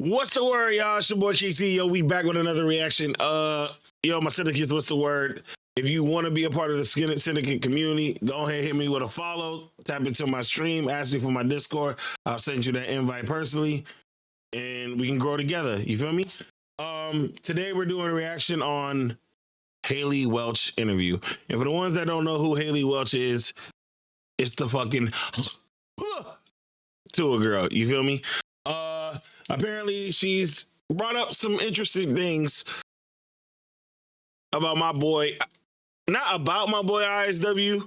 What's the word, y'all? It's your boy KC. Yo, we back with another reaction. Yo, my syndicates, what's the word? If you want to be a part of the syndicate community, go ahead, hit me with a follow, tap into my stream, ask me for my Discord. I'll send you that invite personally, and we can grow together. You feel me? Today we're doing a reaction on Haliey Welch interview. And for the ones that don't know who Haliey Welch is, it's the fucking Tuah girl. You feel me? Apparently she's brought up some interesting things about my boy, not about my boy ISW.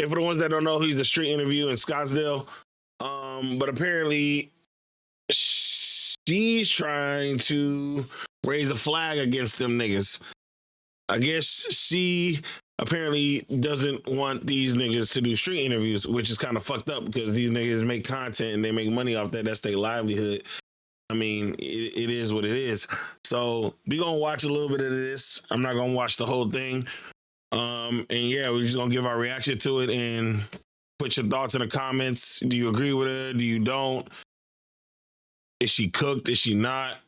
And for the ones that don't know, he's a street interview in Scottsdale. But apparently she's trying to raise a flag against them niggas. I guess she apparently doesn't want these niggas to do street interviews, which is kind of fucked up because these niggas make content and they make money off that. That's their livelihood. I mean, it is what it is. So we're going to watch a little bit of this. I'm not going to watch the whole thing. And yeah, we're just going to give our reaction to it and put your thoughts in the comments. Do you agree with her? Do you don't? Is she cooked? Is she not?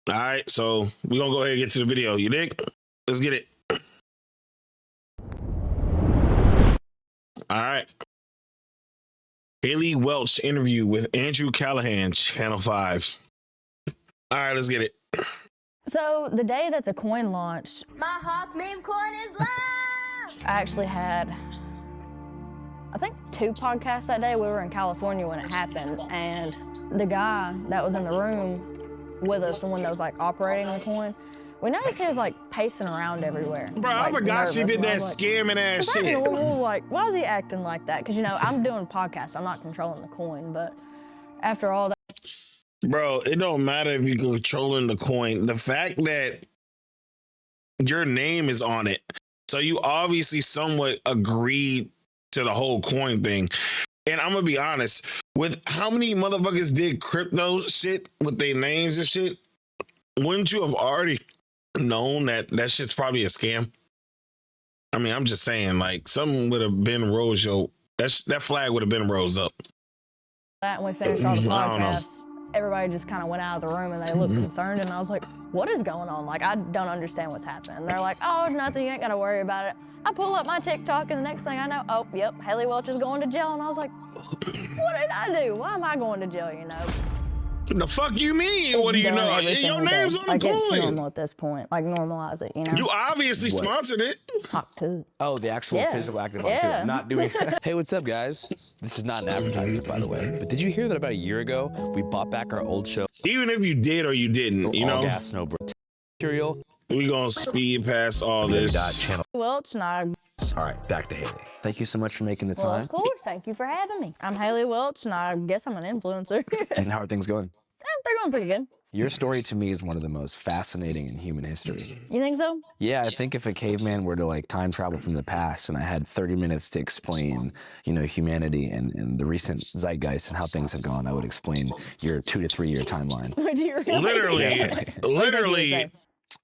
All right, so we're going to go ahead and get to the video. You dig? Let's get it. All right. Haliey Welch interview with Andrew Callaghan, Channel 5. All right, let's get it. So the day that the coin launched, My Hawk meme coin is live! I actually had, I think, 2 podcasts that day. We were in California when it happened, and the guy that was in the room with us, the one that was like operating the coin, we noticed he was like pacing around everywhere. Bro, like, I forgot she did that scamming ass shit. Normal? Like, why is he acting like that? Because, you know, I'm doing a podcast. I'm not controlling the coin, but after all that. Bro, it don't matter if you're controlling the coin. The fact that your name is on it, so you obviously somewhat agreed to the whole coin thing. And I'm gonna be honest, with how many motherfuckers did crypto shit with their names and shit, wouldn't you have already known that that shit's probably a scam? I mean, I'm just saying, like, something would have been rose, that flag would have been rose up. That when we finished all the podcasts, everybody just kind of went out of the room and they looked concerned, and I was like, what is going on? Like, I don't understand what's happening. And they're like, oh, nothing, you ain't gotta worry about it. I pull up my TikTok and the next thing I know, oh, yep, Haliey Welch is going to jail. And I was like, what did I do? Why am I going to jail, you know? The fuck you mean? What do you know? Your name's on the coin. It's normal coin. at this point. Like, normalize it, you know? You obviously sponsored it. Hot too. Oh, the actual physical act of doing it, not doing it. Hey, what's up, guys? This is not an advertisement, by the way. But did you hear that about a year ago, we bought back our old show? Even if you did or you didn't, you know? All gas, no material. We gonna speed past all this. Welch and I. All right, back to Haliey. Thank you so much for making the time. Well, of course. Thank you for having me. I'm Haliey Welch, and I guess I'm an influencer. And how are things going? They're going pretty good. Your story to me is one of the most fascinating in human history. You think so? Yeah, I think if a caveman were to like time travel from the past and I had 30 minutes to explain, you know, humanity and the recent zeitgeist and how things have gone, I would explain your 2 to 3 year timeline. Do you really? Literally.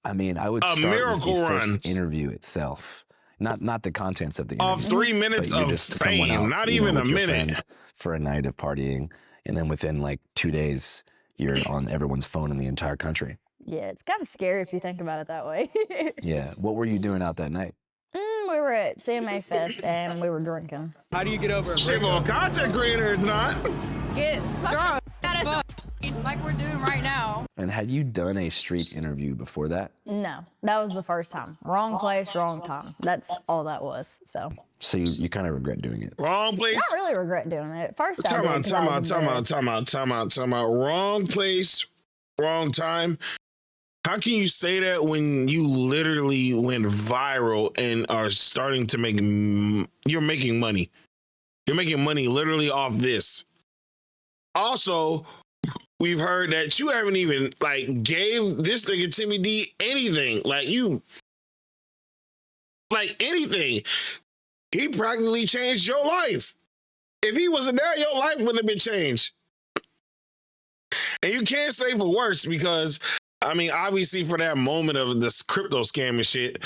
I mean, I would start miracle with the run. first interview itself. Not the contents of the interview. Of 3 minutes of fame, out, not even a minute. For a night of partying, and then within like 2 days, you're on everyone's phone in the entire country. Yeah, it's kind of scary if you think about it that way. Yeah. What were you doing out that night? We were at CMA Fest and we were drinking. How do you get over it? Shit, well, content creator is not. Get drunk like we're doing right now. And had you done a street interview before that? No, that was the first time. Wrong place, wrong time. That's all that was, so. So you kind of regret doing it? Wrong place. I really regret doing it. At first, Time out. Wrong place, wrong time. How can you say that when you literally went viral and are starting to make, you're making money. You're making money literally off this. Also, we've heard that you haven't even like gave this nigga Timmy D anything. Like anything. He practically changed your life. If he wasn't there, your life wouldn't have been changed. And you can't say for worse because, I mean, obviously for that moment of this crypto scam and shit,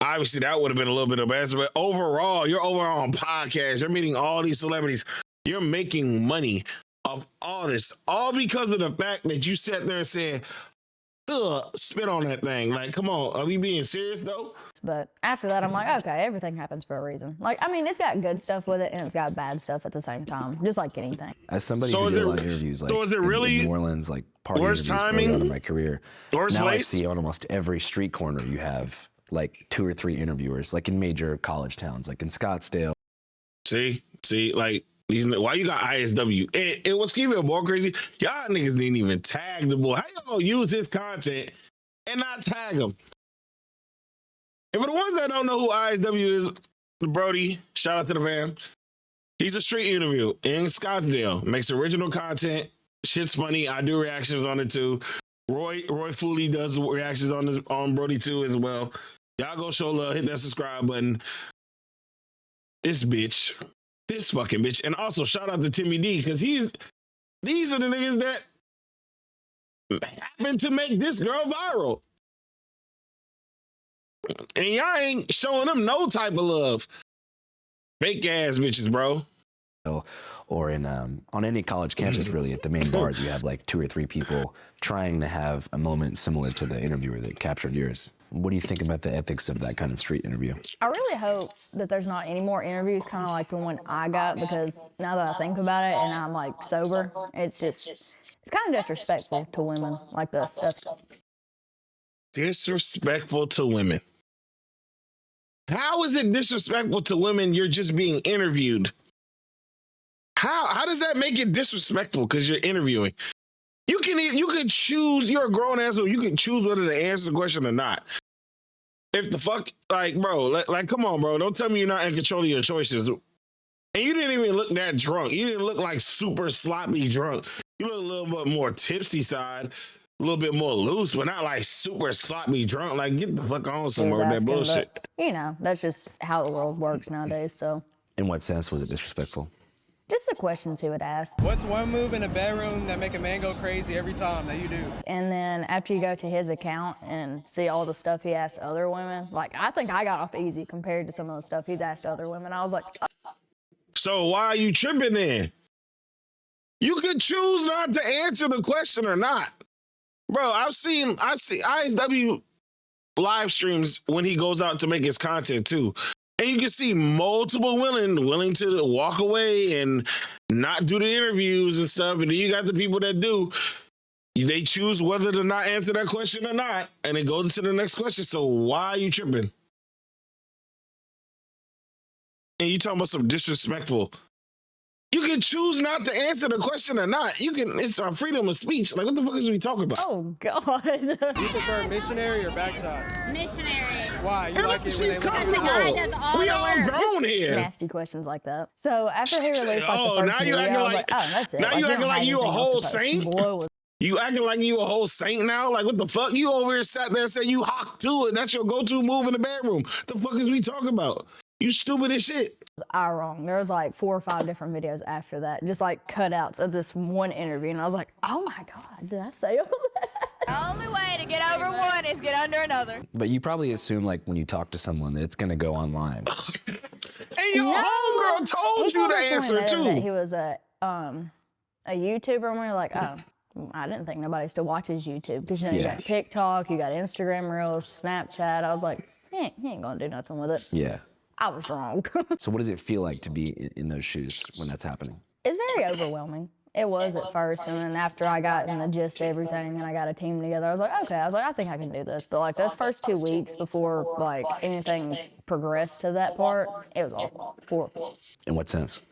obviously that would have been a little bit of bad. But overall, you're over on podcasts. You're meeting all these celebrities. You're making money of all this, all because of the fact that you sat there and said, ugh, spit on that thing. Like, come on, are we being serious though? But after that, I'm like, okay, everything happens for a reason. Like, I mean, it's got good stuff with it, and it's got bad stuff at the same time, just like anything. As somebody who did a lot of interviews, like is it really in New Orleans, like party worst interviews timing? early on in my career, Worst now place? I see on almost every street corner you have like 2 or 3 interviewers, like in major college towns, like in Scottsdale. See, like these. Why you got ISW? And what's even more crazy, y'all niggas didn't even tag the boy. How y'all gonna use his content and not tag him? And for the ones that don't know who ISW is, Brody, shout out to the fam. He's a street interview in Scottsdale. Makes original content. Shit's funny. I do reactions on it too. Roy Fooley does reactions on Brody too as well. Y'all go show love. Hit that subscribe button. This fucking bitch. And also shout out to Timmy D, because these are the niggas that happen to make this girl viral. And y'all ain't showing them no type of love. Fake ass bitches, bro. Or in on any college campus, really, at the main bars, you have like 2 or 3 people trying to have a moment similar to the interviewer that captured yours. What do you think about the ethics of that kind of street interview? I really hope that there's not any more interviews kind of like the one I got, because now that I think about it and I'm like sober, it's kind of disrespectful to women like this stuff. Disrespectful to women. How is it disrespectful to women? You're just being interviewed. How does that make it disrespectful? Because you're interviewing. You can choose. You're a grown ass, you can choose whether to answer the question or not. If the fuck, like, bro, like, come on, bro. Don't tell me you're not in control of your choices. And you didn't even look that drunk. You didn't look like super sloppy drunk. You look a little bit more tipsy side, a little bit more loose, but not like super sloppy drunk. Like, get the fuck on somewhere with that bullshit. But, you know, that's just how the world works nowadays. So, In what sense was it disrespectful? just the questions he would ask. What's one move in a bedroom that make a man go crazy every time that you do? And then after you go to his account and see all the stuff he asked other women, like, I think I got off easy compared to some of the stuff he's asked other women. I was like, oh. So why are you tripping then? You could choose not to answer the question or not. Bro, I see ISW live streams when he goes out to make his content too. And you can see multiple women willing to walk away and not do the interviews and stuff. And then you got the people that do. They choose whether to not answer that question or not. And it goes into the next question. So why are you tripping? And you talking about some disrespectful. You can choose not to answer the question or not. It's our freedom of speech. Like, what the fuck is we talking about? Oh, God. You prefer missionary or backshots? Missionary. Why? You like it when She's they look at comfortable. does all We the all work. grown here. Nasty questions like that. So after he released like the Oh, first now you video, acting I was like- oh, that's it. now you we acting don't like have you a anything else whole to post. saint? Boy was You acting like you a whole saint now? Like, what the fuck? You over here sat there and said you hawk to it. That's your go-to move in the bedroom. The fuck is we talking about? You stupid as shit. I wrong. There was like 4 or 5 different videos after that, just like cutouts of this one interview, and I was like, oh my God, did I say all that? The only way to get over one is get under another. But you probably assume, like, when you talk to someone that it's going to go online. And your homegirl told you the answer That too. he was a YouTuber, and we were like, oh, I didn't think nobody still watches YouTube, because you know you Yeah. got TikTok, you got Instagram Reels, Snapchat. I was like, he ain't gonna do nothing with it. Yeah. I was wrong. So what does it feel like to be in those shoes when that's happening? It's very overwhelming. It was at first, and then after I got in the gist of everything and I got a team together, I was like, okay, I think I can do this. But like those first 2 weeks before like anything progressed to that part, it was awful, horrible. In what sense?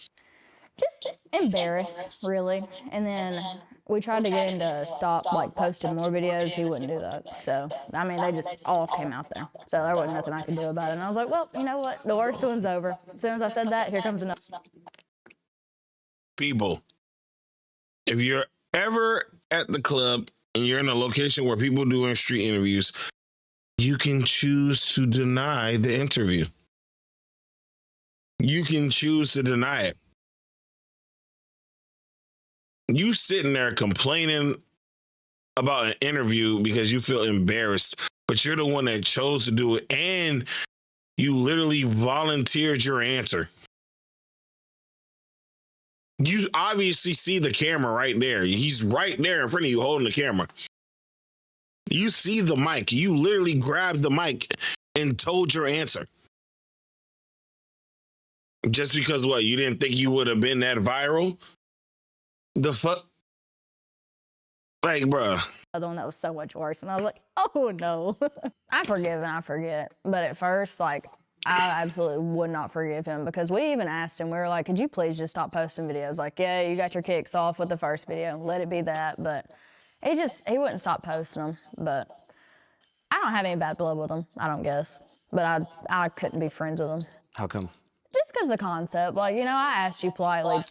Just embarrassed, really. And then we tried to get him to stop like posting more videos. He wouldn't do that. So, I mean, they just all came out there. So there wasn't nothing I could do about it. And I was like, well, you know what? The worst one's over. As soon as I said that, here comes another. People, if you're ever at the club and you're in a location where people doing street interviews, you can choose to deny the interview. You can choose to deny it. You sitting there complaining about an interview because you feel embarrassed, but you're the one that chose to do it, and you literally volunteered your answer. You obviously see the camera right there. He's right there in front of you holding the camera. You see the mic. You literally grabbed the mic and told your answer. Just because what? You didn't think you would have been that viral? The fuck? Like, bruh. Other one that was so much worse. And I was like, oh no. I forgive and I forget. But at first, like, I absolutely would not forgive him because we even asked him, we were like, could you please just stop posting videos? Like, yeah, you got your kicks off with the first video. Let it be that. But he wouldn't stop posting them. But I don't have any bad blood with him, I don't guess. But I couldn't be friends with him. How come? Just because of the concept. Like, you know, I asked you politely.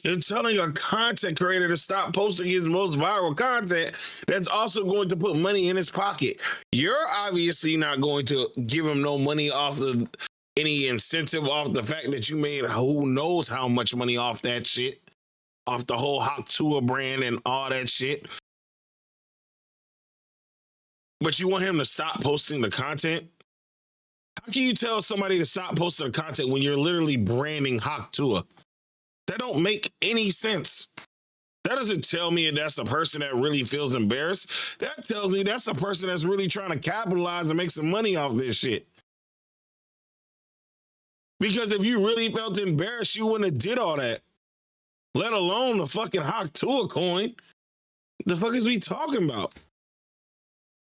You're telling a content creator to stop posting his most viral content that's also going to put money in his pocket. You're obviously not going to give him no money off of any incentive off the fact that you made who knows how much money off that shit, off the whole Tuah brand and all that shit. But you want him to stop posting the content? How can you tell somebody to stop posting the content when you're literally branding Tuah? That don't make any sense. That doesn't tell me that's a person that really feels embarrassed. That tells me that's a person that's really trying to capitalize and make some money off this shit. Because if you really felt embarrassed, you wouldn't have did all that. Let alone the fucking Tuah coin. The fuck is we talking about?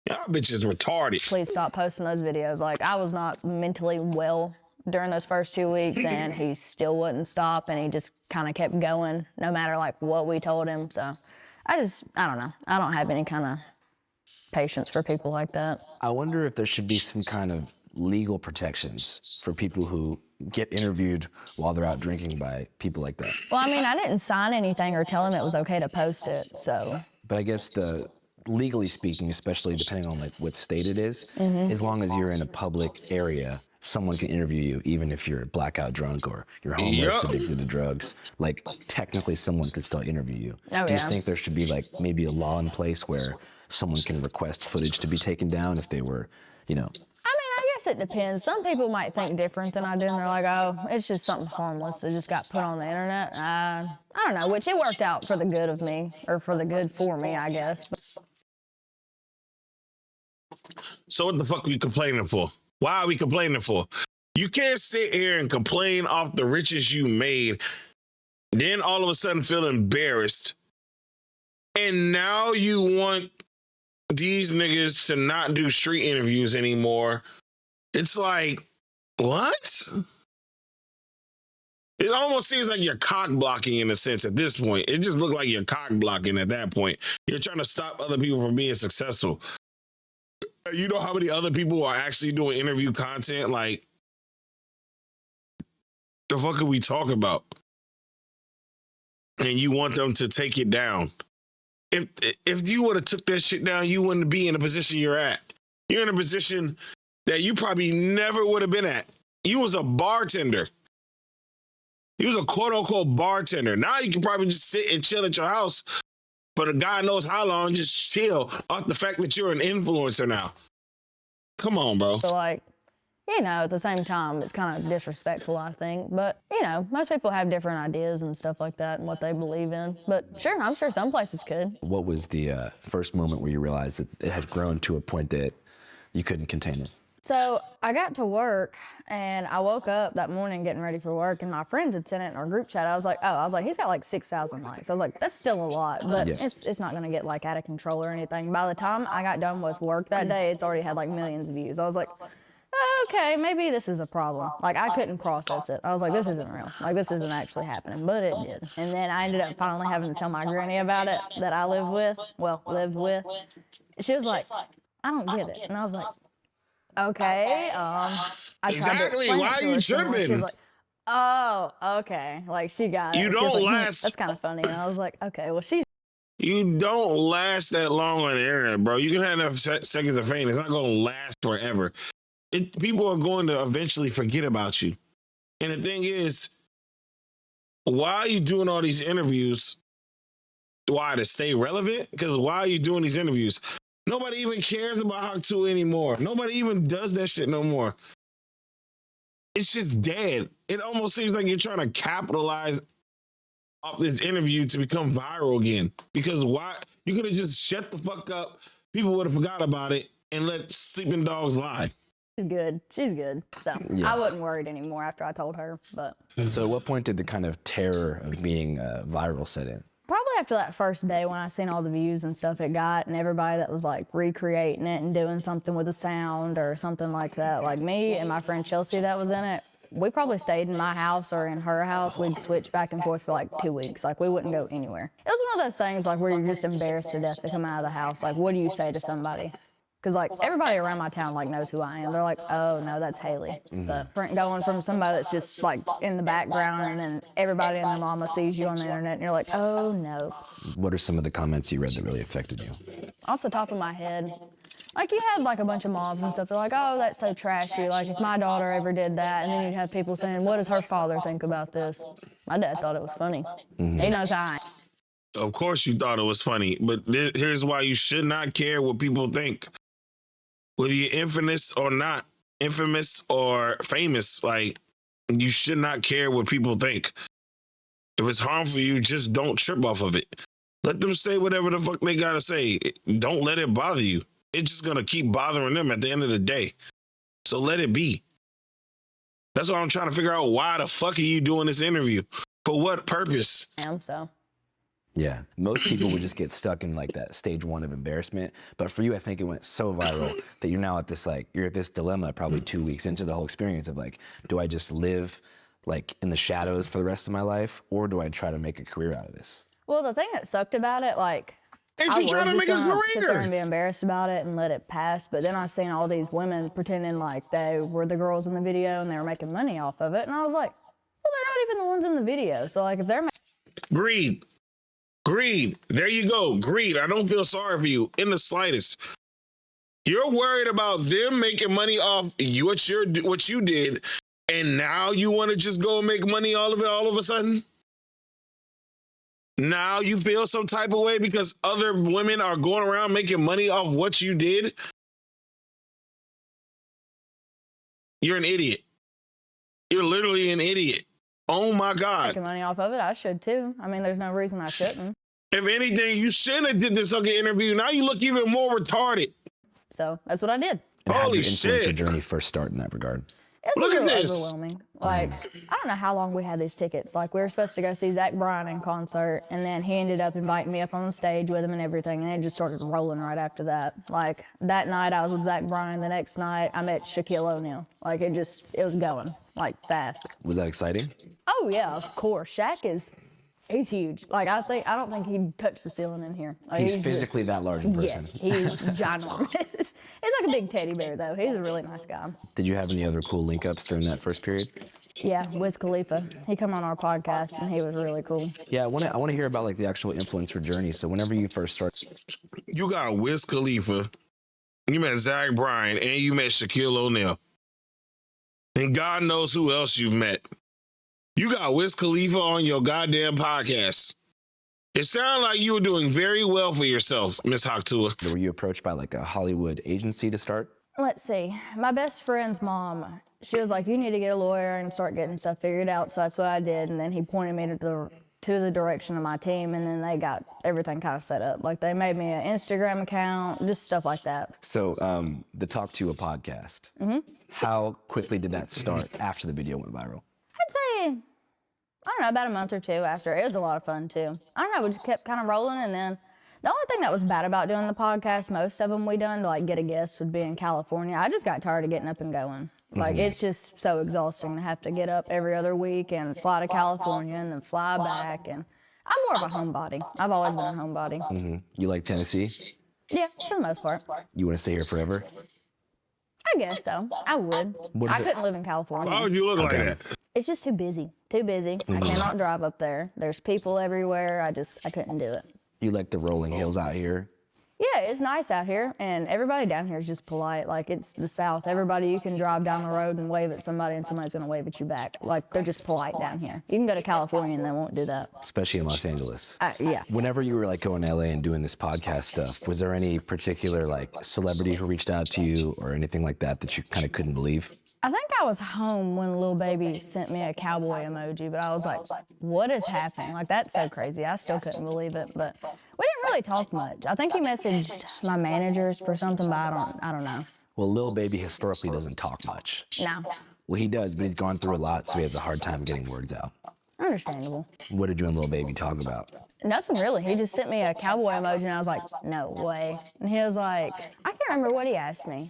Y'all bitches retarded. Please stop posting those videos. Like, I was not mentally well during those first 2 weeks, and he still wouldn't stop, and he just kind of kept going no matter like what we told him. So I don't know. I don't have any kind of patience for people like that. I wonder if there should be some kind of legal protections for people who get interviewed while they're out drinking by people like that. Well, I mean, I didn't sign anything or tell him it was okay to post it, so. But I guess legally speaking, especially depending on like what state it is, as long as you're in a public area, someone can interview you even if you're blackout drunk or you're homeless, addicted to drugs. Like, technically someone could still interview you. Oh, Do you think there should be like maybe a law in place where someone can request footage to be taken down if they were, you know? I mean, I guess it depends. Some people might think different than I do, and they're like, oh, it's just something harmless that just got put on the internet. I don't know, which it worked out for the good of me, or for the good for me, I guess. So what the fuck are we complaining for? Why are we complaining for? You can't sit here and complain off the riches you made, then all of a sudden feel embarrassed. And now you want these niggas to not do street interviews anymore. It's like, what? It almost seems like you're cock blocking in a sense at this point. It just looked like you're cock blocking at that point. You're trying to stop other people from being successful. You know how many other people are actually doing interview content? Like, the fuck are we talking about? And you want them to take it down. If you would have took that shit down, you wouldn't be in the position you're at. You're in a position that you probably never would have been at. You was a bartender. You was a quote unquote bartender. Now you can probably just sit and chill at your house for the God knows how long, just chill off the fact that you're an influencer now. Come on, bro. So, like, you know, at the same time, it's kind of disrespectful, I think. But, you know, most people have different ideas and stuff like that and what they believe in. But sure, I'm sure some places could. What was the first moment where you realized that it had grown to a point that you couldn't contain it? So I got to work, and I woke up that morning getting ready for work, and my friends had sent it in our group chat. I was like, he's got like 6,000 likes. I was like, that's still a lot, but it's not gonna get like out of control or anything. By the time I got done with work that day, it's already had like millions of views. I was like, okay, maybe this is a problem. Like, I couldn't process it. I was like, this isn't real. Like, this isn't actually happening, but it did. And then I ended up finally having to tell my granny about it that I lived with. She was like, I don't get it. And I was like, okay. I exactly. Why are you tripping? She was like, oh, okay. Like, she got it. You don't last. That's kind of funny. And I was like, okay, well, You don't last that long on the internet, bro. You can have enough seconds of fame. It's not going to last forever. People are going to eventually forget about you. And the thing is, why are you doing all these interviews? Why? To stay relevant? Because why are you doing these interviews? Nobody even cares about Tuah anymore. Nobody even does that shit no more. It's just dead. It almost seems like you're trying to capitalize off this interview to become viral again. Because why? You could have just shut the fuck up. People would have forgot about it and let sleeping dogs lie. She's good. She's good. So Yeah. I wasn't worried anymore after I told her. But So at what point did the kind of terror of being viral set in? probably after that first day when I seen all the views and stuff it got, and everybody that was like recreating it and doing something with the sound or something like that. Like me and my friend Chelsea that was in it, we probably stayed in my house or in her house. We'd switch back and forth for like 2 weeks. Like we wouldn't go anywhere. It was one of those things like where you're just embarrassed to death to come out of the house. Like what do you say to somebody? Because like everybody around my town like knows who I am. They're like, oh no, that's Haliey. But going from somebody that's just like in the background and then everybody and their mama sees you on the internet and you're like, oh no. What are some of the comments you read that really affected you? Off the top of my head, like you had like a bunch of moms and stuff. They're like, oh, that's so trashy. Like if my daughter ever did that, and then you'd have people saying, what does her father think about this? My dad thought it was funny. He knows how I am. Of course you thought it was funny, but here's why you should not care what people think. Whether you're infamous or not, infamous or famous, like, you should not care what people think. If it's harmful for you, just don't trip off of it. Let them say whatever the fuck they gotta say. Don't let it bother you. It's just gonna keep bothering them at the end of the day. So let it be. That's why I'm trying to figure out, why the fuck are you doing this interview? For what purpose? So Yeah, most people would just get stuck in like that stage 1 of embarrassment. But for you, I think it went so viral that you're now at this you're at this dilemma probably 2 weeks into the whole experience of like, do I just live like in the shadows for the rest of my life, or do I try to make a career out of this? well, the thing that sucked about it, like, Ain't I you was trying to just make a gonna sit there career? and be embarrassed about it and let it pass. But then I seen all these women pretending like they were the girls in the video and they were making money off of it. And I was like, well, they're not even the ones in the video. So like if they're Greed. Greed. There you go. Greed. I don't feel sorry for you in the slightest. You're worried about them making money off what you did, and now you want to just go and make money all of a sudden? Now you feel some type of way because other women are going around making money off what you did? You're an idiot. You're literally an idiot. Oh my God. making money off of it, I should too. I mean, there's no reason I shouldn't. If anything, you shouldn't have did this fucking interview. Now you look even more retarded. So that's what I did. And how Holy did your influencer shit. journey first start in that regard? It was Look a at little this. overwhelming. Like, I don't know how long we had these tickets. Like, we were supposed to go see Zach Bryan in concert, and then he ended up inviting me up on the stage with him and everything, and it just started rolling right after that. Like, that night I was with Zach Bryan. The next night I met Shaquille O'Neal. Like, it was going, like, fast. Was that exciting? Oh, yeah, of course. He's huge. Like, I don't think he'd touch the ceiling in here. Like, He's physically that large in person. Yes, he's ginormous. He's like a big teddy bear, though. He's a really nice guy. Did you have any other cool link-ups during that first period? Yeah, Wiz Khalifa. He come on our podcast, and he was really cool. Yeah, I want to hear about like the actual influencer journey. So whenever you first start, You got Wiz Khalifa, you met Zach Bryan, and you met Shaquille O'Neal. And God knows who else you've met. You got Wiz Khalifa on your goddamn podcast. It sounded like you were doing very well for yourself, Miss Tuah. were you approached by like a Hollywood agency to start? Let's see. My best friend's mom, she was like, you need to get a lawyer and start getting stuff figured out. So that's what I did. And then he pointed me to the direction of my team, and then they got everything kind of set up. Like, they made me an Instagram account, just stuff like that. So the Talk to a podcast. Mm-hmm. How quickly did that start after the video went viral? I'd say, I don't know, about a month or two after. It was a lot of fun, too. I don't know, we just kept kind of rolling, and then the only thing that was bad about doing the podcast, most of them we done to, like, get a guest would be in California. I just got tired of getting up and going. Like, it's just so exhausting to have to get up every other week and fly to California and then fly back, and I'm more of a homebody. I've always been a homebody. Mm-hmm. You like Tennessee? Yeah, for the most part. You want to stay here forever? I guess so. I would. I couldn't live in California. Why would you look Okay. like that? It's just too busy. Too busy. I cannot drive up there. There's people everywhere. I couldn't do it. You like the rolling hills out here? Yeah, it's nice out here, and everybody down here is just polite. Like, it's the South. Everybody, you can drive down the road and wave at somebody, and somebody's gonna wave at you back. Like, they're just polite down here. You can go to California and they won't do that. Especially in Los Angeles. Yeah. Whenever you were like going to LA and doing this podcast stuff, was there any particular like celebrity who reached out to you or anything like that that you kind of couldn't believe? I think I was home when Lil Baby sent me a cowboy emoji, but I was like, what is happening? Like, that's so crazy. I still couldn't believe it, but we didn't really talk much. I think he messaged my managers for something, but I don't know. Well, Lil Baby historically doesn't talk much. No. Well, he does, but he's gone through a lot, so he has a hard time getting words out. Understandable. What did you and Lil Baby talk about? Nothing really. He just sent me a cowboy emoji, and I was like, no way. And he was like, I can't remember what he asked me.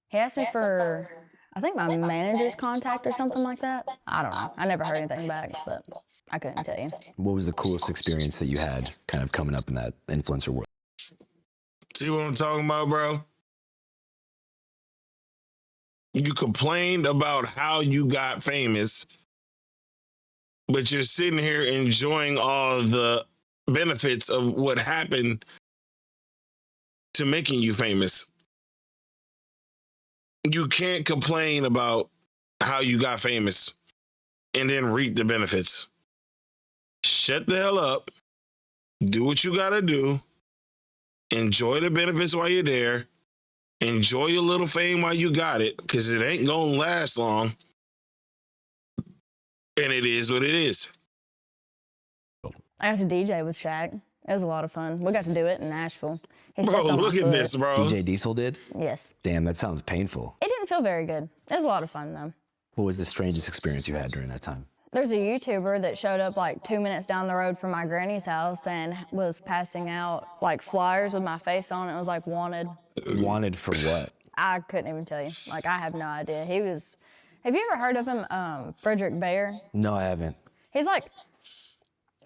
He asked me for, I think, my manager's contact or something like that. I don't know. I never heard anything back, but I couldn't tell you. What was the coolest experience that you had kind of coming up in that influencer world? See what I'm talking about, bro? You complained about how you got famous, but you're sitting here enjoying all the benefits of what happened to making you famous. You can't complain about how you got famous and then reap the benefits. Shut the hell up. Do what you gotta do. Enjoy the benefits while you're there. Enjoy your little fame while you got it, because it ain't gonna last long. And it is what it is. I got to DJ with Shaq. It was a lot of fun. We got to do it in Nashville. He Bro, stepped on my look at foot. this, bro. DJ Diesel did? Yes. Damn, that sounds painful. It didn't feel very good. It was a lot of fun, though. What was the strangest experience you had during that time? There's a YouTuber that showed up like 2 minutes down the road from my granny's house and was passing out like flyers with my face on it. It was like wanted. Wanted for what? I couldn't even tell you. Like, I have no idea. He was, have you ever heard of him, Frederick Bayer? No, I haven't. He's like,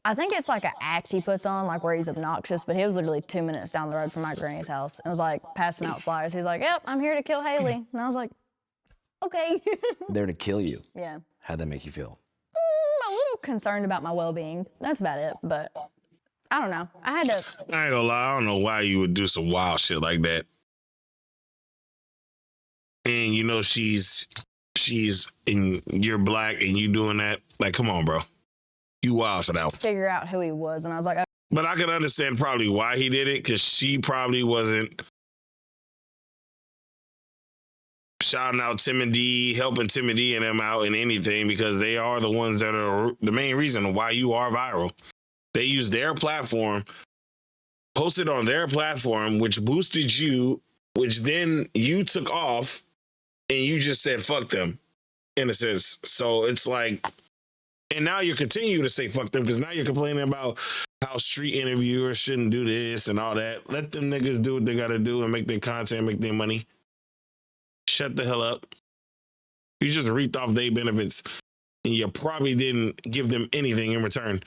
I think it's like an act he puts on, like where he's obnoxious, but he was literally 2 minutes down the road from my granny's house. It was like passing out flyers. He's like, yep, I'm here to kill Haliey. And I was like, okay. There to kill you. Yeah. How'd that make you feel? A little concerned about my well-being. That's about it, but I don't know. I had to. I ain't gonna lie, I don't know why you would do some wild shit like that. And you know she's and you're black and you doing that. Like, come on, bro. You wild for that one. Figure out who he was, and I was like, But I can understand probably why he did it, because she probably wasn't shouting out Tim and D, helping Tim and D and them out in anything, because they are the ones that are the main reason why you are viral. They use their platform, posted on their platform, which boosted you, which then you took off and you just said, fuck them, in a sense. So it's like, and now you continue to say fuck them, because now you're complaining about how street interviewers shouldn't do this and all that. Let them niggas do what they gotta do and make their content, make their money. Shut the hell up. You just reaped off their benefits and you probably didn't give them anything in return.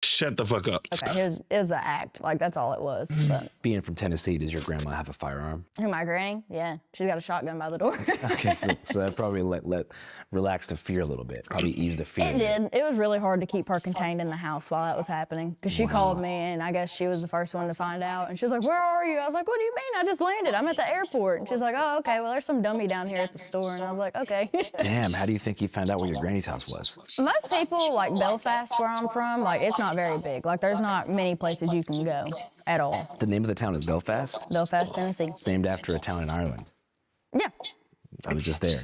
Shut the fuck up. okay, it was an act. Like, that's all it was. But Being from Tennessee, does your grandma have a firearm? who, my granny? Yeah, she's got a shotgun by the door. Okay, cool. So that probably let relax the fear a little bit. Probably ease the fear. It did. It was really hard to keep her contained in the house while that was happening, because she called me, and I guess she was the first one to find out. And she was like, where are you? I was like, what do you mean? I just landed. I'm at the airport. And she's like, oh, okay, well, there's some dummy down here at the store. And I was like, okay. Damn, how do you think you found out where your granny's house was? Most people, like Belfast, where I'm from, like, it's not very big. Like, there's not many places you can go at all. The name of the town is Belfast? Belfast, Tennessee. It's named after a town in Ireland. Yeah. I was just there.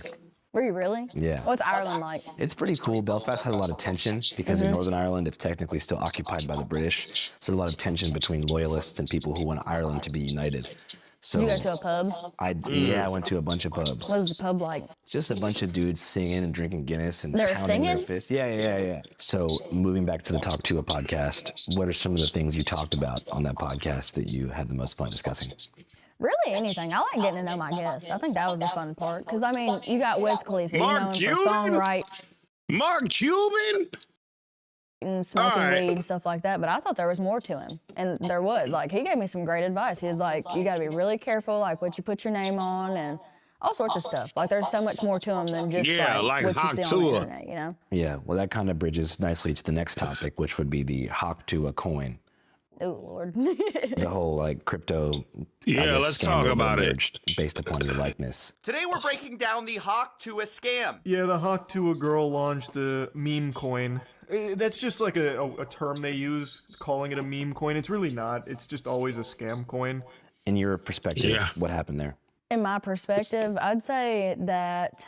Were you really? Yeah. What's Ireland like? It's pretty cool. Belfast has a lot of tension because in Northern Ireland, it's technically still occupied by the British. So there's a lot of tension between loyalists and people who want Ireland to be united. So Did you go to a pub? Yeah, I went to a bunch of pubs. What was the pub like? Just a bunch of dudes singing and drinking Guinness and They were pounding their singing? fists. Yeah. So moving back to the Talk Tuah podcast, what are some of the things you talked about on that podcast that you had the most fun discussing? Really anything. I like getting to know my guests. I think that was the fun part. Because, I mean, you got Wiz Khalifa. You know Mark him for Cuban? songwriting Mark Cuban? and smoking All right. weed and stuff like that. But I thought there was more to him. And there was. Like, he gave me some great advice. He was like, you got to be really careful, like, what you put your name on and all sorts of stuff. Like, there's so much more to him than just, Yeah, like what you Hawk see on the Tuah. internet, you know? Yeah, well, that kind of bridges nicely to the next topic, which would be the Hawk Tuah coin. Oh, Lord. The whole like crypto. Yeah, let's talk about it. emerged based upon your likeness. Today we're breaking down the Hawk Tuah scam. Yeah, the Hawk Tuah girl launched a meme coin. That's just like a term they use, calling it a meme coin. It's really not. It's just always a scam coin. In your perspective, Yeah. what happened there? In my perspective, I'd say that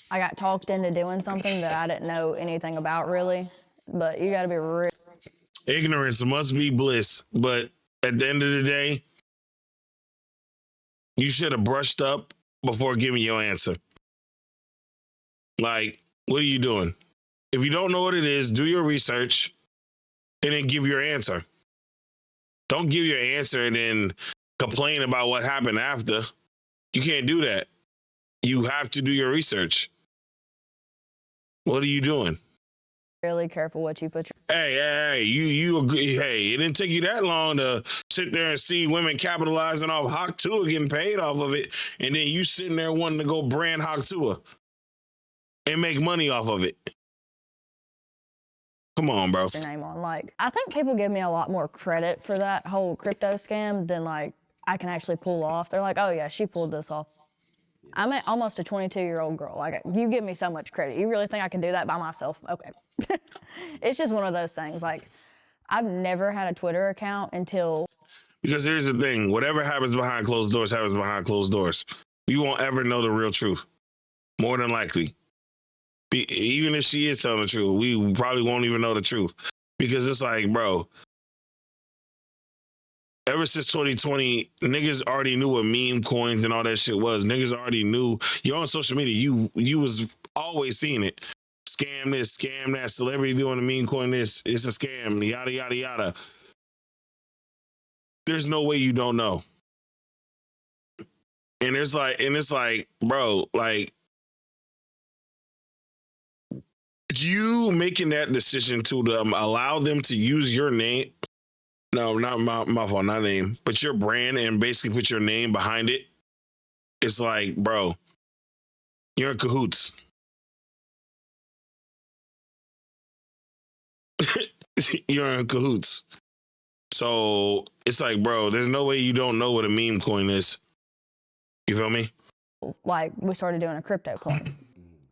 I got talked into doing something that I didn't know anything about really, but you got to be real. Ignorance must be bliss, but at the end of the day, you should have brushed up before giving your answer. Like, what are you doing? If you don't know what it is, do your research and then give your answer. Don't give your answer and then complain about what happened after. You can't do that. You have to do your research. What are you doing? Really careful what you put your... Hey, you agree? Hey, it didn't take you that long to sit there and see women capitalizing off Hawk Tuah getting paid off of it, and then you sitting there wanting to go brand Hawk Tuah and make money off of it. Come on, bro. Your name on. Like, I think people give me a lot more credit for that whole crypto scam than like I can actually pull off. They're like, oh yeah, she pulled this off. I'm almost a 22-year-old girl. Like, you give me so much credit. You really think I can do that by myself? Okay. It's just one of those things. Like, I've never had a Twitter account until... Because here's the thing. Whatever happens behind closed doors happens behind closed doors. You won't ever know the real truth. More than likely. Even if she is telling the truth, we probably won't even know the truth. Because it's like, bro, ever since 2020, niggas already knew what meme coins and all that shit was. Niggas already knew. You're on social media. You was always seeing it. Scam this, scam that. Celebrity doing a meme coin this. It's a scam. Yada, yada, yada. There's no way you don't know. And it's like, bro, like, you making that decision to allow them to use your name. No, not my fault, not name, but your brand and basically put your name behind it. It's like, bro, you're in cahoots. You're in cahoots. So it's like, bro, there's no way you don't know what a meme coin is. You feel me? Like, we started doing a crypto coin.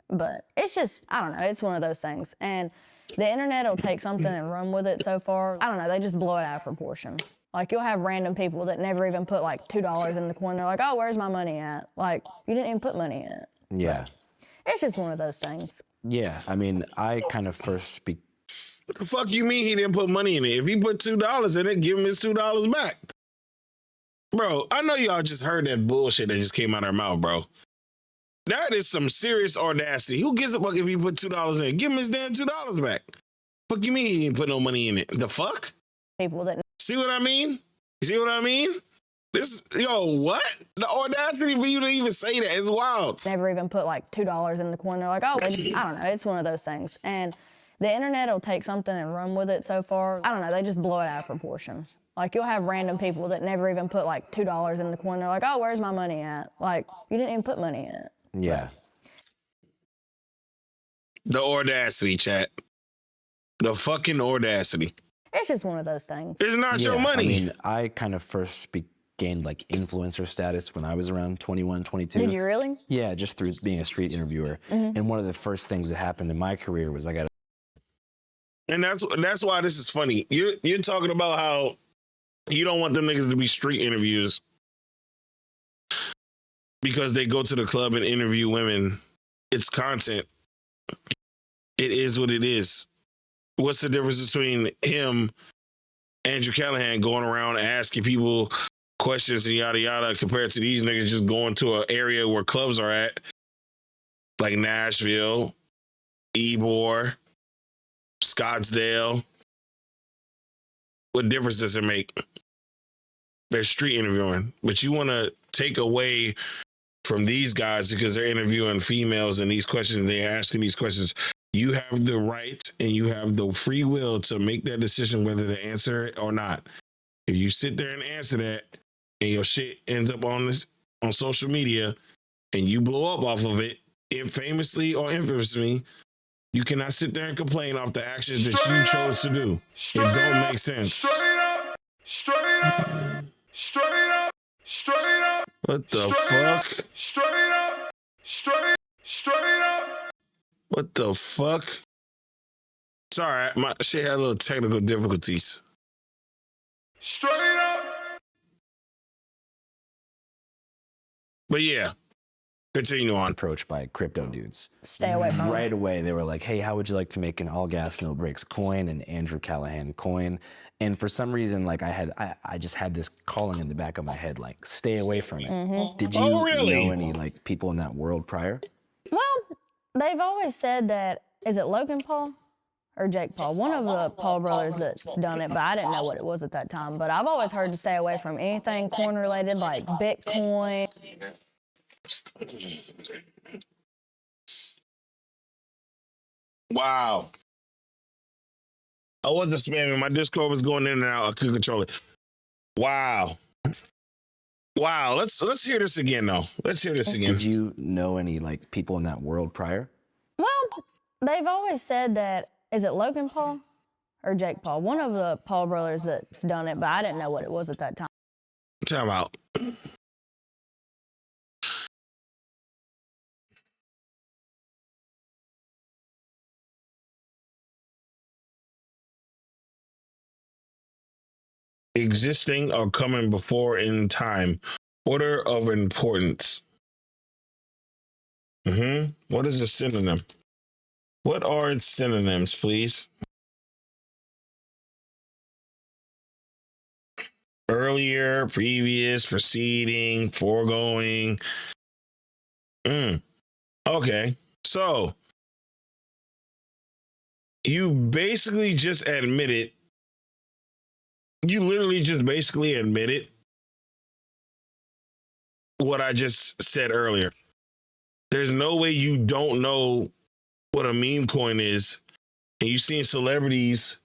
But it's just, I don't know, it's one of those things. And the internet will take something and run with it so far. I don't know, they just blow it out of proportion. Like, you'll have random people that never even put like $2 in the coin. They're like, oh, where's my money at? Like, you didn't even put money in it. Yeah. But it's just one of those things. Yeah, I mean, I kind of first What the fuck you mean he didn't put money in it? If he put $2 in it, give him his $2 back. Bro, I know y'all just heard that bullshit that just came out of their mouth, bro. That is some serious audacity. Who gives a fuck if he put $2 in it? Give him his damn $2 back. Fuck you mean he didn't put no money in it? The fuck? People that... See what I mean? You see what I mean? What? The audacity for you to even say that is wild. Never even put like $2 in the coin. They're like, oh, I don't know, it's one of those things. And the internet will take something and run with it so far. I don't know, they just blow it out of proportion. Like, you'll have random people that never even put like $2 in the coin. They're like, oh, where's my money at? Like, you didn't even put money in it. Yeah. The audacity, chat. The fucking audacity. It's just one of those things. It's not your money. I mean, I kind of first gained like influencer status when I was around 21, 22. Did you really? Yeah, just through being a street interviewer. And one of the first things that happened in my career was I got. And that's why this is funny. You're talking about how you don't want them niggas to be street interviews because they go to the club and interview women. It's content. It is what it is. What's the difference between him, Andrew Callaghan, going around asking people questions and yada yada compared to these niggas just going to an area where clubs are at, like Nashville, Ybor, Scottsdale? What difference does it make? They're street interviewing, but you want to take away from these guys because they're interviewing females and these questions, they're asking these questions. You have the right and you have the free will to make that decision whether to answer it or not. If you sit there and answer that and your shit ends up on social media and you blow up off of it, famously or infamously, you cannot sit there and complain off the actions that you chose to do. It don't make sense. What the fuck? What the fuck? Sorry, my shit had a little technical difficulties. But yeah, continue on. Approached by crypto dudes. Stay away from Right away, they were like, hey, how would you like to make an all gas, no brakes coin, an Andrew Callaghan coin? And for some reason, like I just had this calling in the back of my head, like, stay away from it. Did you know any like people in that world prior? Well, they've always said that, is it Logan Paul or Jake Paul? One of the Paul brothers that's done it, but I didn't know what it was at that time. But I've always heard to stay away from anything coin related, like Bitcoin. Wow. I wasn't spamming. My Discord was going in and out. I couldn't control it. Wow. Wow. Let's hear this again, though. Let's hear this again. Did you know any like people in that world prior? Well, they've always said that, is it Logan Paul or Jake Paul? One of the Paul brothers that's done it, but I didn't know what it was at that time. Time out. Existing or coming before in time. Order of importance. What is a synonym? What are its synonyms, please? Earlier, previous, preceding, foregoing. Okay. So you basically just admitted, you literally just basically admitted what I just said earlier. There's no way you don't know what a meme coin is. And you see celebrities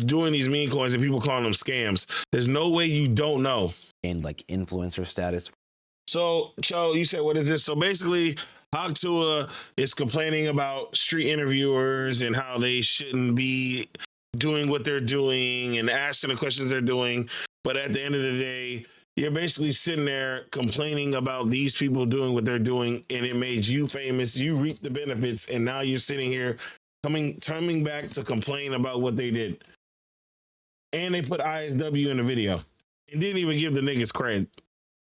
doing these meme coins and people calling them scams. There's no way you don't know. And like influencer status. So, Cho, you said, what is this? So basically, Tuah is complaining about street interviewers and how they shouldn't be doing what they're doing and asking the questions they're doing. But at the end of the day, you're basically sitting there complaining about these people doing what they're doing, and it made you famous. You reap the benefits, and now you're sitting here coming back to complain about what they did. And they put ISW in the video and didn't even give the niggas credit.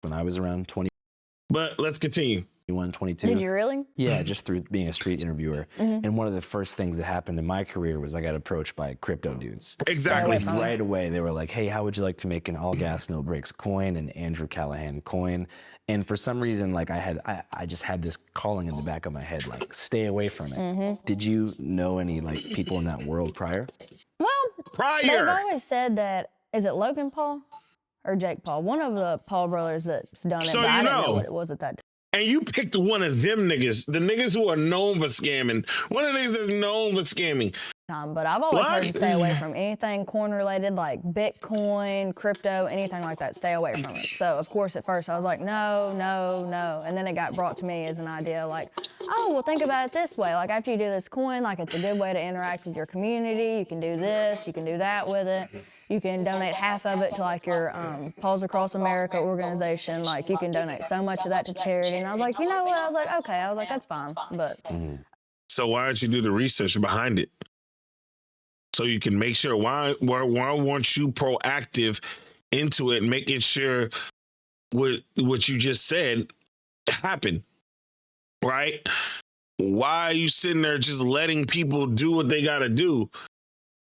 When I was around 20. But let's continue. 21, 22. Did you really? Yeah, just through being a street interviewer. And one of the first things that happened in my career was I got approached by crypto dudes. Exactly. Right away, they were like, hey, how would you like to make an all gas, no brakes coin, an Andrew Callaghan coin? And for some reason, like I just had this calling in the back of my head, like, stay away from it. Did you know any like people in that world prior? Well, they've always said that, is it Logan Paul or Jake Paul? One of the Paul brothers that's done it, but I didn't know what it was at that time. And you picked one of them niggas, the niggas who are known for scamming. One of the niggas that's known for scamming. But I've always heard to stay away from anything coin related, like Bitcoin, crypto, anything like that. Stay away from it. So of course at first I was like, no. And then it got brought to me as an idea like, oh, well think about it this way. Like after you do this coin, like it's a good way to interact with your community. You can do this, you can do that with it. You can donate half of it to like your Paws Across America organization. Like you can donate so much of that to charity. And I was like, you know what? I was like, okay. I was like, that's fine. But so why don't you do the research behind it? So you can make sure, why weren't you proactive into it, making sure what you just said happened, right? Why are you sitting there just letting people do what they got to do?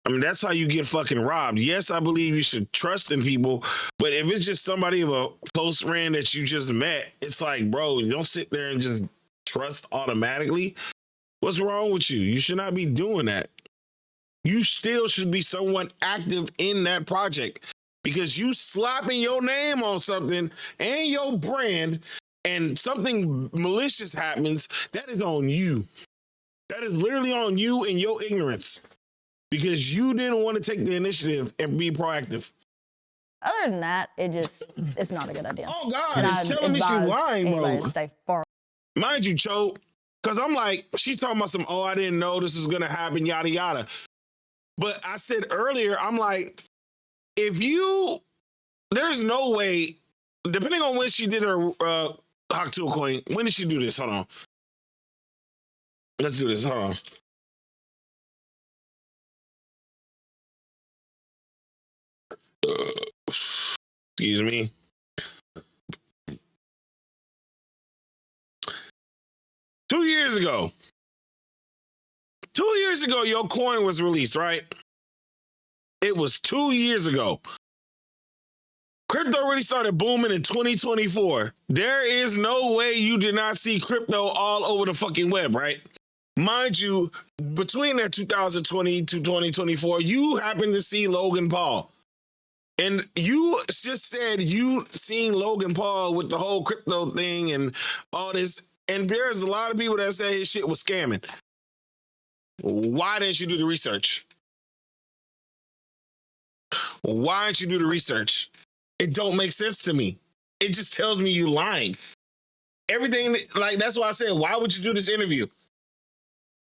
I mean, that's how you get fucking robbed. Yes, I believe you should trust in people, but if it's just somebody of a close friend that you just met, it's like, bro, don't sit there and just trust automatically. What's wrong with you? You should not be doing that. You still should be someone active in that project, because you slapping your name on something and your brand and something malicious happens, that is on you. That is literally on you and your ignorance, because you didn't want to take the initiative and be proactive. other than that, it's not a good idea. Oh God, And it's I'd telling me she's advise lying, anybody bro. to stay far. Mind you, Cho, because I'm like, she's talking about some, oh, I didn't know this was going to happen, yada, yada. But I said earlier, I'm like, there's no way, depending on when she did her Hawk Tuah coin, when did she do this? Hold on. Let's do this. Hold on. Excuse me. 2 years ago. 2 years ago, your coin was released, right? It was 2 years ago. Crypto really started booming in 2024. There is no way you did not see crypto all over the fucking web, right? Mind you, between that 2020 to 2024, you happened to see Logan Paul. And you just said you seen Logan Paul with the whole crypto thing and all this. And there's a lot of people that say his shit was scamming. Why didn't you do the research? Why didn't you do the research? It don't make sense to me. It just tells me you lying. Everything, like, that's why I said, why would you do this interview?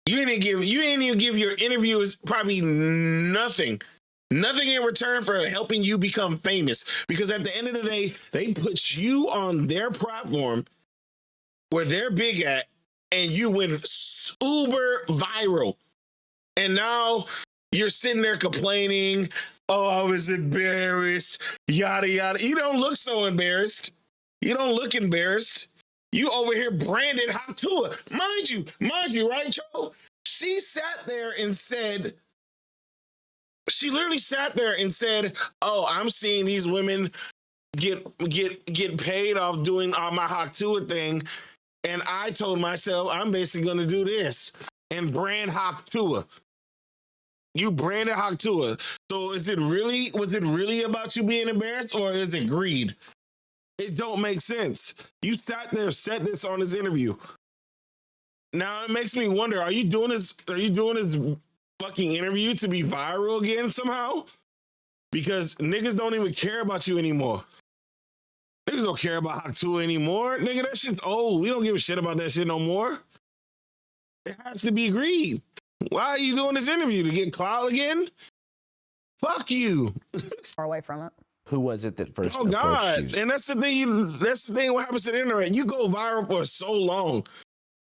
You didn't even give your interviewers probably nothing. Nothing in return for helping you become famous. Because at the end of the day, they put you on their platform where they're big at, and you went uber viral. And now you're sitting there complaining, oh, I was embarrassed, yada, yada. You don't look so embarrassed. You don't look embarrassed. You over here branded hot Tuah. Mind you, right, Joe? She sat there and said, she literally sat there and said, oh, I'm seeing these women get paid off doing my hot Tuah thing. And I told myself, I'm basically going to do this and brand hot Tuah. You branded hot Tuah. So was it really about you being embarrassed, or is it greed? It don't make sense. You sat there, said this on this interview. Now it makes me wonder, are you doing this fucking interview to be viral again somehow? Because niggas don't even care about you anymore. Niggas don't care about hot Tuah anymore. Nigga, that shit's old. We don't give a shit about that shit no more. It has to be greed. Why are you doing this interview? To get clout again? Fuck you. Far away from it. Who was it that first Oh God. approached you? And that's the thing what happens to the internet. You go viral for so long.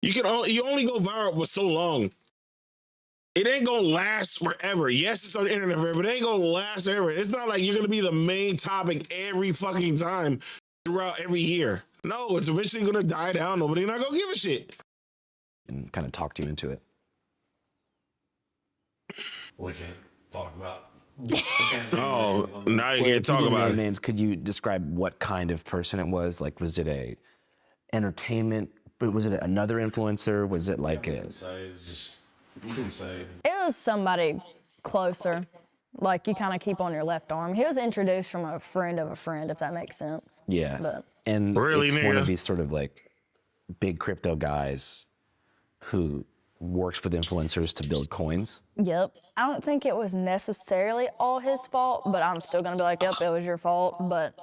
You only go viral for so long. It ain't gonna last forever. Yes, it's on the internet forever, but it ain't gonna last forever. It's not like you're gonna be the main topic every fucking time throughout every year. No, it's eventually gonna die down. Nobody's not gonna give a shit. And kind of talked you into it. We can't talk about. Oh, now you can't talk You didn't about name it. names. Could you describe what kind of person it was? Like, was it a entertainment? But was it another influencer? Was it like a? Say it's just you can say. It was somebody closer. Like, you kind of keep on your left arm. He was introduced from a friend of a friend, if that makes sense. Yeah. But And Really, it's one nigga? of these sort of like big crypto guys who works with influencers to build coins. yep. I don't think it was necessarily all his fault, but I'm still going to be like, yep, it was your fault. But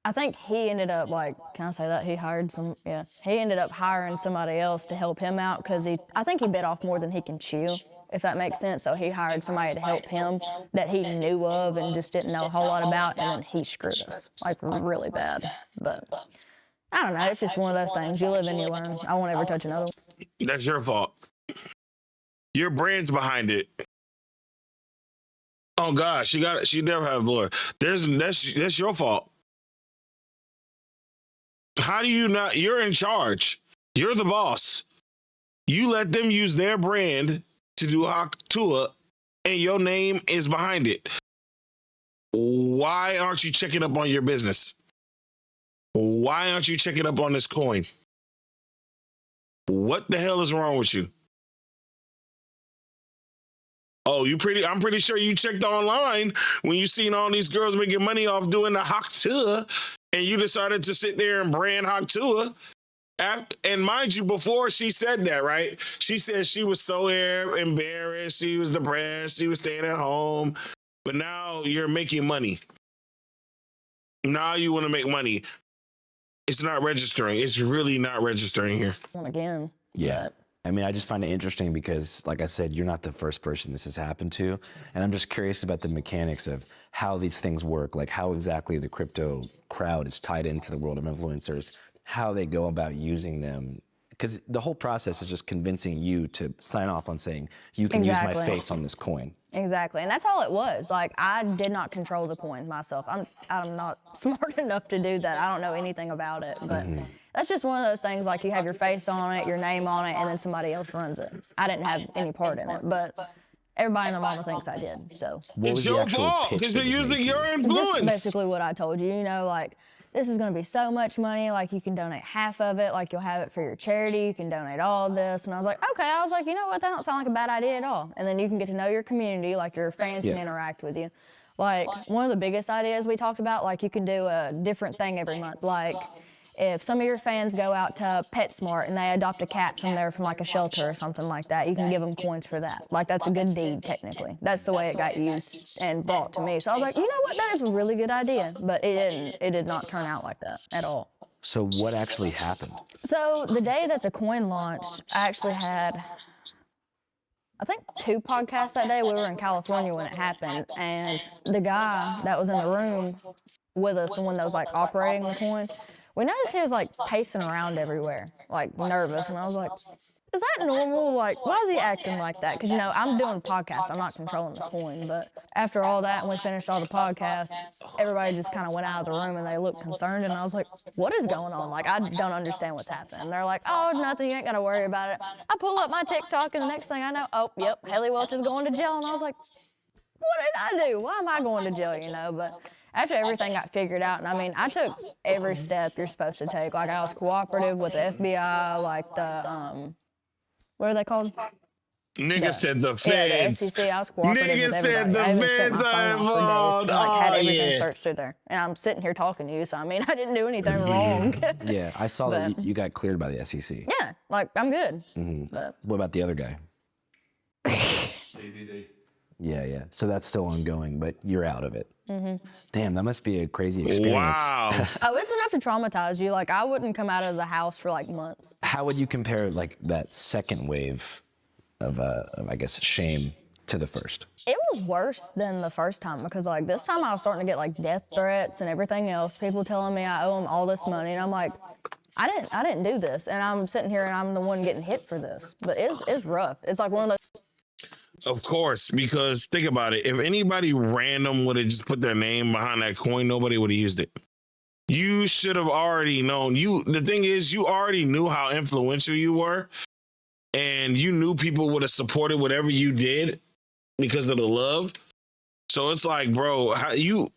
I think he ended up, like, can I say that? He ended up hiring somebody else to help him out because I think he bit off more than he can chew, if that makes sense. So he hired somebody to help him that he knew of and just didn't know a whole lot about, and then he screwed us, like, really bad. But I don't know, it's just one of those things. You live and you learn. I won't ever touch another one. That's your fault. Your brand's behind it. Oh God, she never had a lawyer. That's your fault. How do you not? You're in charge. You're the boss. You let them use their brand to do hot Tuah, and your name is behind it. Why aren't you checking up on your business? Why aren't you checking up on this coin? What the hell is wrong with you? Oh, I'm pretty sure you checked online when you seen all these girls making money off doing the hot Tuah, and you decided to sit there and brand hot Tuah. And mind you, before she said that, right? She said she was so embarrassed, she was depressed, she was staying at home. But now you're making money. Now you want to make money. It's not registering. It's really not registering here. One again. Yeah. But I mean, I just find it interesting because, like I said, you're not the first person this has happened to. And I'm just curious about the mechanics of how these things work, like how exactly the crypto crowd is tied into the world of influencers, how they go about using them. Because the whole process is just convincing you to sign off on saying, you can use my Exactly. face on this coin. Exactly, and that's all it was. Like, I did not control the coin myself. I'm not smart enough to do that. I don't know anything about it, but that's just one of those things. Like, you have your face on it, your name on it, and then somebody else runs it. I didn't have any part in it, but everybody in the mama thinks I did. So It's your fault because you're using your influence. just basically what I told you. You know, like, this is going to be so much money. Like, you can donate half of it. Like, you'll have it for your charity. You can donate all of this. And I was like, okay. I was like, you know what? That don't sound like a bad idea at all. And then you can get to know your community. Like, your fans can interact with you. Like, one of the biggest ideas we talked about, like, you can do a different thing every month. Like, if some of your fans go out to PetSmart and they adopt a cat from like a shelter or something like that, you can give them coins for that. Like, that's a good deed, technically. That's the way it got used and brought to me. So I was like, you know what, that is a really good idea. But it did not turn out like that at all. So what actually happened? So the day that the coin launched, I actually had, I think, 2 podcasts that day. We were in California when it happened. And the guy that was in the room with us, the one that was like operating the coin, we noticed he was like pacing around everywhere, like nervous. And I was like, is that normal? Like, why is he acting like that? Because, you know, I'm doing a podcast. I'm not controlling the coin. But after all that, and we finished all the podcasts, everybody just kind of went out of the room and they looked concerned. And I was like, what is going on? Like, I don't understand what's happening. And they're like, oh, nothing. You ain't got to worry about it. I pull up my TikTok and the next thing I know, oh, yep, Haliey Welch is going to jail. And I was like, what did I do? Why am I going to jail, you know? But after everything got figured out, and I mean, I took every step you're supposed to take. Like, I was cooperative with the FBI, like the, what are they called? Nigga said the feds. Yeah, the FCC, I was cooperative Nigga with said everybody. the I even set my feds phone are off for days involved. and, like, had Oh, everything yeah. searched through there. And I'm sitting here talking to you, so I mean, I didn't do anything wrong. Yeah, I saw that you got cleared by the SEC. Yeah, like, I'm good. But what about the other guy? DVD. Yeah. So that's still ongoing, but you're out of it. Damn, that must be a crazy experience. Wow. Oh, it's enough to traumatize you. Like, I wouldn't come out of the house for like months. How would you compare like that second wave of I guess shame to the first? It was worse than the first time because, like, this time I was starting to get like death threats and everything else. People telling me I owe them all this money, and I'm like, I didn't do this, and I'm sitting here and I'm the one getting hit for this. But it's rough. It's like one of those. Of course, because think about it. If anybody random would have just put their name behind that coin, nobody would have used it. You should have already known. The thing is, you already knew how influential you were, and you knew people would have supported whatever you did because of the love. So it's like, bro, at the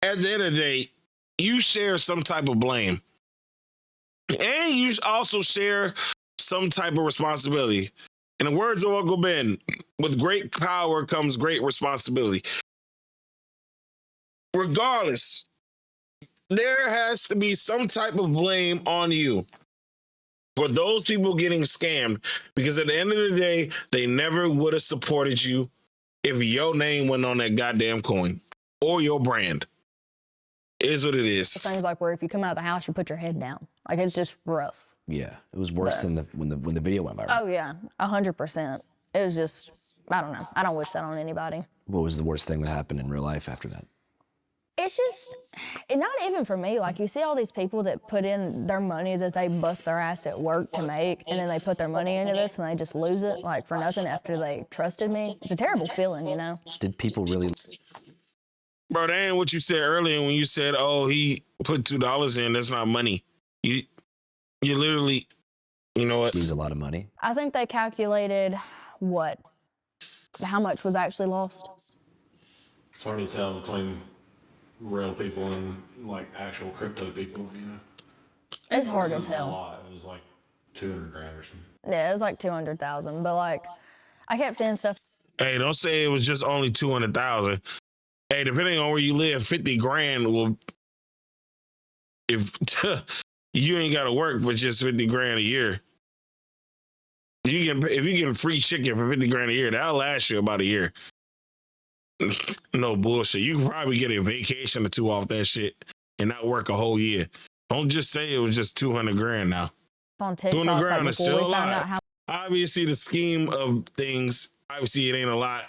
end of the day, you share some type of blame, and you also share some type of responsibility. In the words of Uncle Ben, with great power comes great responsibility. Regardless, there has to be some type of blame on you for those people getting scammed, because at the end of the day, they never would have supported you if your name went on that goddamn coin or your brand. It is what it is. Things like where if you come out of the house, you put your head down. Like, it's just rough. Yeah, it was worse than when the video went viral. Oh yeah, 100%. It was just, I don't know. I don't wish that on anybody. What was the worst thing that happened in real life after that? It's just, not even for me. Like, you see all these people that put in their money that they bust their ass at work to make, and then they put their money into this and they just lose it, like, for nothing after they trusted me. It's a terrible feeling, you know? Did people really? Bro, that ain't what you said earlier when you said, oh, he put $2 in. That's not money. You literally, you know what? Lose a lot of money. I think they calculated how much was actually lost. It's hard to tell between real people and like actual crypto people, you know. It's hard to A tell. lot. It was like 200 grand or something. Yeah, it was like 200,000, but like, I kept seeing stuff. Hey, don't say it was just only 200,000. Hey, depending on where you live, 50 grand will, if you ain't got to work for just 50 grand a year. If you get free chicken for 50 grand a year, that'll last you about a year. No bullshit. You can probably get a vacation or 2 off that shit and not work a whole year. Don't just say it was just 200 grand now. On TikTok, 200 grand is still a we found out lot. how Obviously, the scheme of things, obviously it ain't a lot,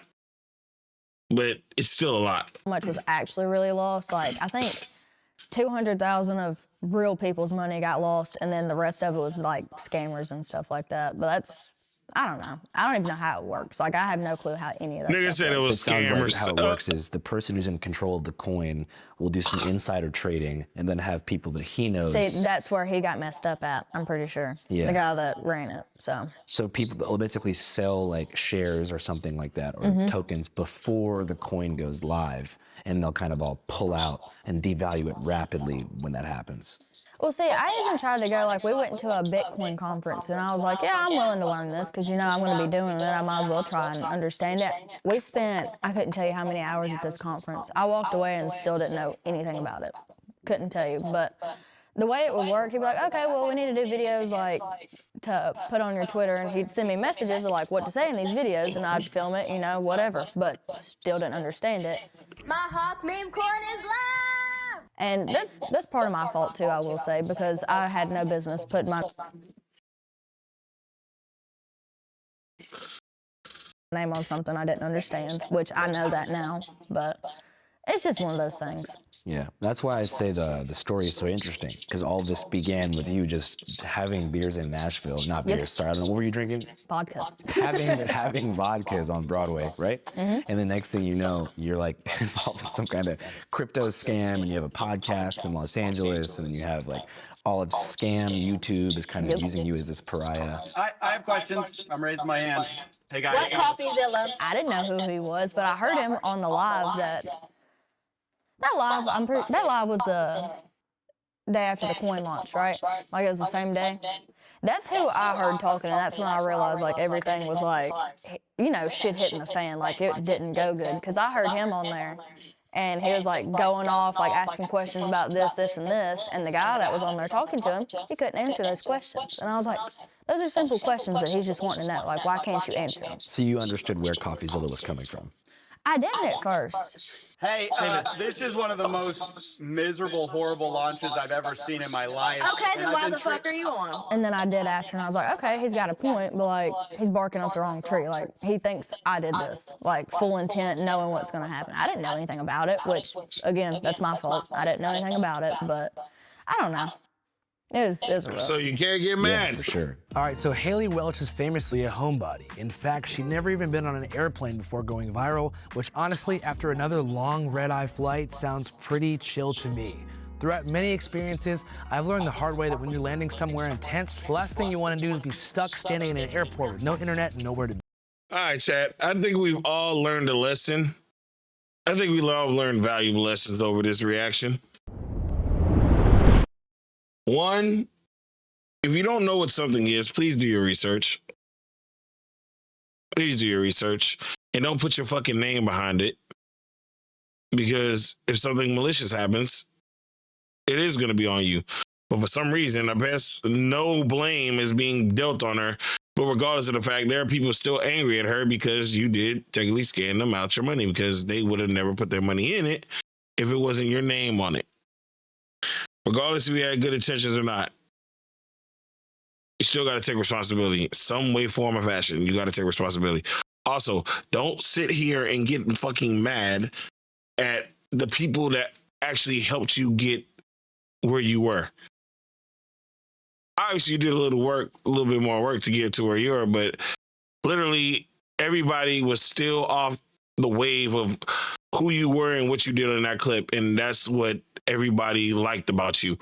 but it's still a lot. much was actually really lost. Like, I think 200,000 of real people's money got lost, and then the rest of it was like scammers and stuff like that. But I don't know. I don't even know how it works. Like, I have no clue how any of that Nigga stuff said it works. was It sounds scammers. like how it works is the person who's in control of the coin will do some insider trading and then have people that he knows. See, that's where he got messed up at, I'm pretty sure. Yeah. The guy that ran it, so. So people will basically sell like shares or something like that or tokens before the coin goes live, and they'll kind of all pull out and devalue it rapidly when that happens. Well, see, I even tried to go, like, we went to a Bitcoin conference, and I was like, yeah, I'm willing to learn this, because, you know, I'm going to be doing it. I might as well try and understand it. We spent, I couldn't tell you how many hours at this conference. I walked away and still didn't know anything about it. Couldn't tell you, but the way it would work, he'd be like, okay, well, we need to do videos, like, to put on your Twitter, and he'd send me messages of, like, what to say in these videos, and I'd film it, you know, whatever, but still didn't understand it. My hawk meme coin is live! And that's part of my fault, too, I will say, because I had no business putting my name on something I didn't understand, which I know that now, but it's just one of those things. Yeah, that's why I say the story is so interesting, because all this began with you just having beers in Nashville. Not beers, sorry, I don't know, what were you drinking? Vodka. having vodkas on Broadway, right? And the next thing you know, you're like involved in some kind of crypto scam, and you have a podcast in Los Angeles, and then you have like all of scam YouTube is kind of using you as this pariah. I have questions. I'm raising my hand. Hey guys. What CoffeeZilla? I didn't know who he was, but I heard him on the live that live was the day after the coin launch, right? Like, it was the same day. That's who I heard talking, and that's when I realized, like, everything was, like, you know, shit hitting the fan. Like, it didn't go good, because I heard him on there, and he was, like, going off, like, asking questions about this, this, and this, and the guy that was on there talking to him, he couldn't answer those questions. And I was like, those are simple questions that he's just wanting to know. Like, why can't you answer them? So you understood where CoffeeZilla was coming from. I didn't at first. Hey, this is one of the most miserable, horrible launches I've ever seen in my life. Okay, And then I've why been the fuck are you on? And then I did after, and I was like, okay, he's got a point, but, like, he's barking up the wrong tree. Like, he thinks I did this, like, full intent, knowing what's going to happen. I didn't know anything about it, which, again, that's my fault. I didn't know anything about it, but I don't know. It was rough. So you can't get mad. Yeah, for sure. All right, so Haliey Welch is famously a homebody. In fact, she'd never even been on an airplane before going viral, which honestly, after another long red-eye flight, sounds pretty chill to me. Throughout many experiences, I've learned the hard way that when you're landing somewhere intense, the last thing you want to do is be stuck standing in an airport with no internet and nowhere to be. All right, chat. I think we've all learned a lesson. I think we all learned valuable lessons over this reaction. One, if you don't know what something is, please do your research. Please do your research. And don't put your fucking name behind it. Because if something malicious happens, it is going to be on you. But for some reason, I guess no blame is being dealt on her. But regardless of the fact, there are people still angry at her because you did technically scam them out your money, because they would have never put their money in it if it wasn't your name on it. Regardless if you had good intentions or not, you still got to take responsibility. Some way, form, or fashion, you got to take responsibility. Also, don't sit here and get fucking mad at the people that actually helped you get where you were. Obviously, you did a little bit more work to get to where you are, but literally everybody was still off the wave of who you were and what you did in that clip, and that's what everybody liked about you.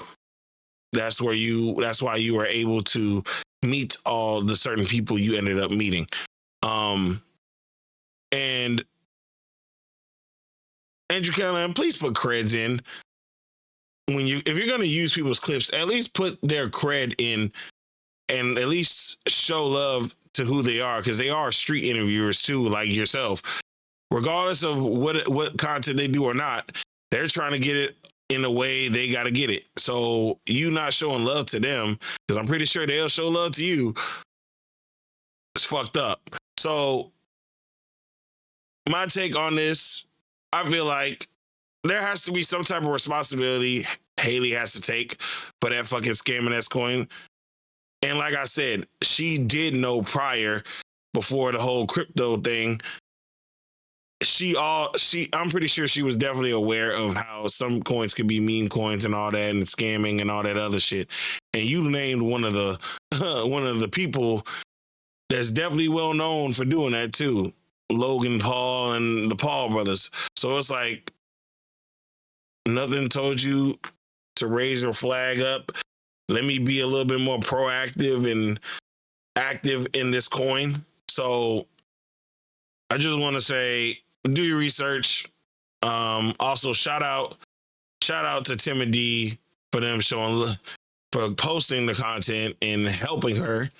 That's why you were able to meet all the certain people you ended up meeting. And Andrew Callaghan, please put creds in. If you're going to use people's clips, at least put their cred in and at least show love to who they are, because they are street interviewers too, like yourself. Regardless of what content they do or not, they're trying to get it in a way they got to get it. So you not showing love to them, because I'm pretty sure they'll show love to you, it's fucked up. So my take on this, I feel like there has to be some type of responsibility Haliey has to take for that fucking scamming ass coin. And like I said, she did know prior, before the whole crypto thing. I'm pretty sure she was definitely aware of how some coins could be meme coins and all that, and scamming and all that other shit. And you named one of the people that's definitely well known for doing that too. Logan Paul and the Paul brothers. So it's like nothing told you to raise your flag up. Let me be a little bit more proactive and active in this coin. So I just want to say, do your research. Also, shout out to Timothy for them for posting the content and helping her.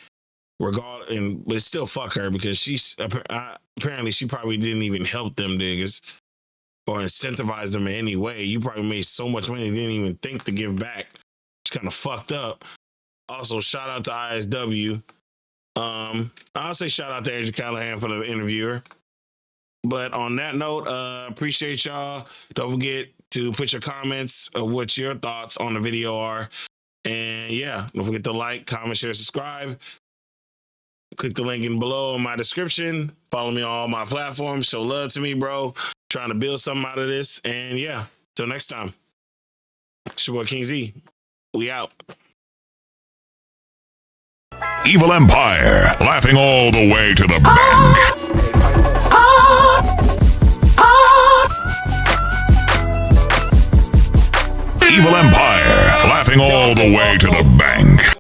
But still fuck her, because she's apparently she probably didn't even help them niggas or incentivize them in any way. You probably made so much money you didn't even think to give back. It's kind of fucked up. Also, shout out to ISW. I'll say shout out to Andrew Callaghan for the interviewer. But on that note, appreciate y'all. Don't forget to put your comments of what your thoughts on the video are. And yeah, don't forget to like, comment, share, subscribe. Click the link in below in my description. Follow me on all my platforms. Show love to me, bro. Trying to build something out of this. And yeah, till next time. It's your boy King Z. We out. Evil Empire, laughing all the way to the bank. Evil Empire, laughing all the way to the bank.